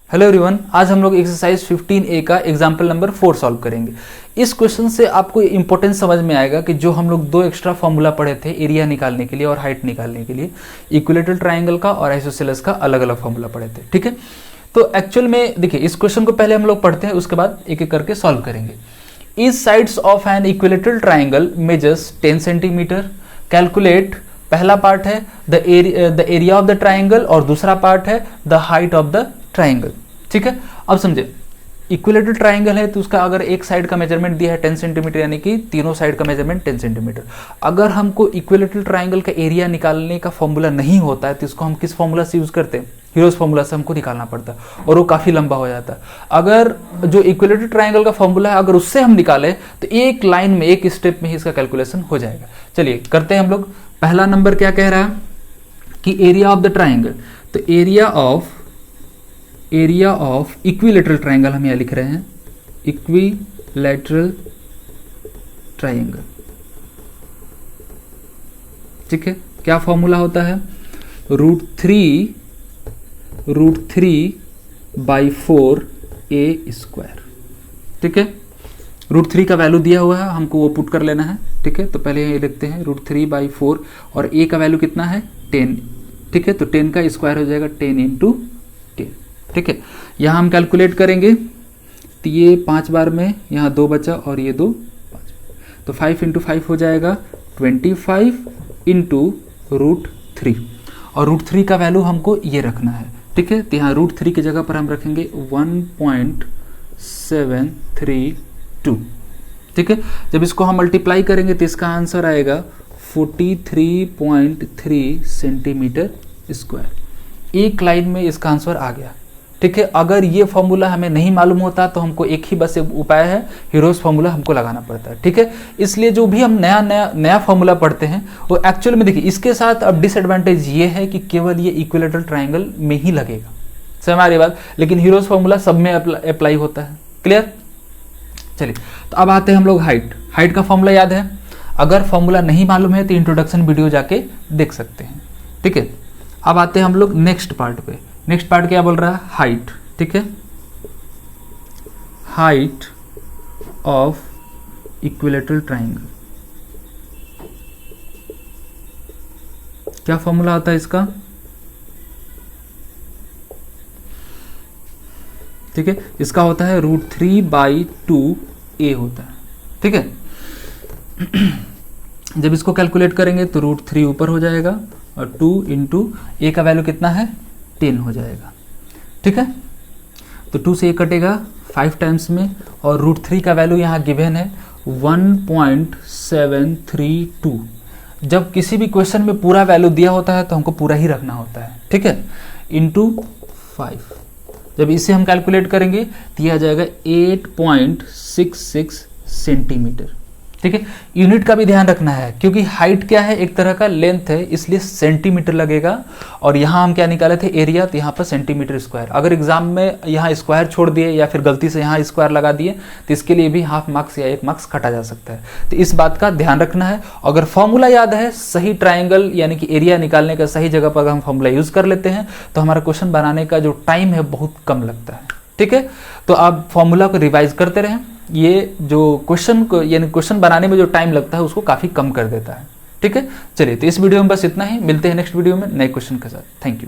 Hello everyone, आज हम लोग एक्सरसाइज 15A का एग्जाम्पल नंबर 4 सॉल्व करेंगे। इस क्वेश्चन से आपको इंपॉर्टेंस समझ में आएगा कि जो हम लोग दो एक्स्ट्रा फॉर्मूला पढ़े थे एरिया निकालने के लिए और हाइट निकालने के लिए, इक्विलेटरल ट्राइंगल का और आइसोसेलेस का अलग अलग फॉर्मूला पढ़े थे। ठीक है, तो एक्चुअल में देखिए इस क्वेश्चन को पहले हम लोग पढ़ते हैं, उसके बाद एक एक करके सॉल्व करेंगे। Each sides of an equilateral triangle measures 10 centimetre. Calculate, पहला पार्ट है the area of the triangle और दूसरा पार्ट है the height of the triangle. ठीक है, अब समझे, इक्विलेटरल ट्राइंगल है तो उसका अगर एक साइड का मेजरमेंट दिया है 10 सेंटीमीटर, यानी कि तीनों साइड का मेजरमेंट 10 सेंटीमीटर। अगर हमको इक्विलेटरल ट्राइंगल का एरिया निकालने का फॉर्मूला नहीं होता है तो इसको हम किस फॉर्मूला से यूज करते हैं? हीरोज फॉर्मूला से हमको निकालना पड़ता है और वो काफी लंबा हो जाता है। अगर जो इक्विलेटरल ट्राइंगल का फॉर्मूला है अगर उससे हम निकालें तो एक लाइन में, एक स्टेप में ही इसका कैलकुलेशन हो जाएगा। चलिए करते हैं हम लोग। पहला नंबर क्या कह रहा है कि एरिया ऑफ द ट्राइंगल, तो एरिया ऑफ इक्विलेटरल ट्राइंगल हम यहां लिख रहे हैं, इक्विलेटरल ट्राइंगल। ठीक है, क्या फॉर्मूला होता है? √3/4a²। ठीक है, √3 का वैल्यू दिया हुआ है, हमको वो पुट कर लेना है। ठीक है, तो पहले ये लिखते हैं √3/4 और a का वैल्यू कितना है? 10। ठीक है, तो 10 का स्क्वायर हो जाएगा 10 × 10। ठीक है, यहां हम कैलकुलेट करेंगे तो ये 5 बार में, यहां 2 बचा और ये 2 5, तो 5 × 5 हो जाएगा 25 × √3 और √3 का वैल्यू हमको ये रखना है। ठीक है, तो यहाँ √3 की जगह पर हम रखेंगे 1.732। ठीक है, जब इसको हम मल्टीप्लाई करेंगे तो इसका आंसर आएगा 43.3 सेंटीमीटर स्क्वायर। एक लाइन में इसका आंसर आ गया। ठीक है, अगर ये फॉर्मूला हमें नहीं मालूम होता तो हमको एक ही बस उपाय है, हीरोज फॉर्मूला हमको लगाना पड़ता है। ठीक है, इसलिए जो भी हम नया फॉर्मूला पढ़ते हैं वो एक्चुअल में देखिए इसके साथ अब डिसएडवांटेज ये है कि केवल ये इक्विलेटरल ट्राइंगल में ही लगेगा, समझ आ रही बात, लेकिन हीरोज फॉर्मूला सब में अप्लाई होता है। क्लियर? चलिए, तो अब आते हैं हम लोग हाइट का फॉर्मूला याद है? अगर फॉर्मूला नहीं मालूम है तो इंट्रोडक्शन वीडियो जाके देख सकते हैं। ठीक है, अब आते हैं हम लोग नेक्स्ट पार्ट पे। नेक्स्ट पार्ट क्या बोल रहा है? हाइट। ठीक है, हाइट ऑफ इक्विलेटरल ट्राइंगल। क्या फॉर्मूला होता है इसका? ठीक है, इसका होता है √3/2a होता है। ठीक है, जब इसको कैलकुलेट करेंगे तो √3 ऊपर हो जाएगा और 2 × a का वैल्यू कितना है? 10 हो जाएगा। ठीक है, तो 2 से 1 कटेगा 5 टाइम्स में और √3 का वैल्यू यहाँ गिवन है 1.732। जब किसी भी क्वेश्चन में पूरा वैल्यू दिया होता है तो हमको पूरा ही रखना होता है। ठीक है, × 5। जब इसे हम कैलकुलेट करेंगे तो यह आ जाएगा 8.66 सेंटीमीटर। ठीक है, यूनिट का भी ध्यान रखना है क्योंकि हाइट क्या है? एक तरह का लेंथ है, इसलिए सेंटीमीटर लगेगा। और यहाँ हम क्या निकाले थे? एरिया, तो यहाँ पर सेंटीमीटर स्क्वायर। अगर एग्जाम में यहाँ स्क्वायर छोड़ दिए या फिर गलती से यहाँ स्क्वायर लगा दिए तो इसके लिए भी हाफ मार्क्स या 1 मार्क्स कटा जा सकता है। तो इस बात का ध्यान रखना है। अगर फॉर्मूला याद है, सही ट्राइंगल यानी कि एरिया निकालने का सही जगह पर अगर हम फॉर्मूला यूज कर लेते हैं तो हमारा क्वेश्चन बनाने का जो टाइम है बहुत कम लगता है। ठीक है, तो आप फॉर्मूला को रिवाइज करते रहें, ये जो क्वेश्चन को यानी क्वेश्चन बनाने में जो टाइम लगता है उसको काफी कम कर देता है। ठीक है, चलिए तो इस वीडियो में बस इतना ही। मिलते हैं नेक्स्ट वीडियो में नए क्वेश्चन के साथ। Thank you.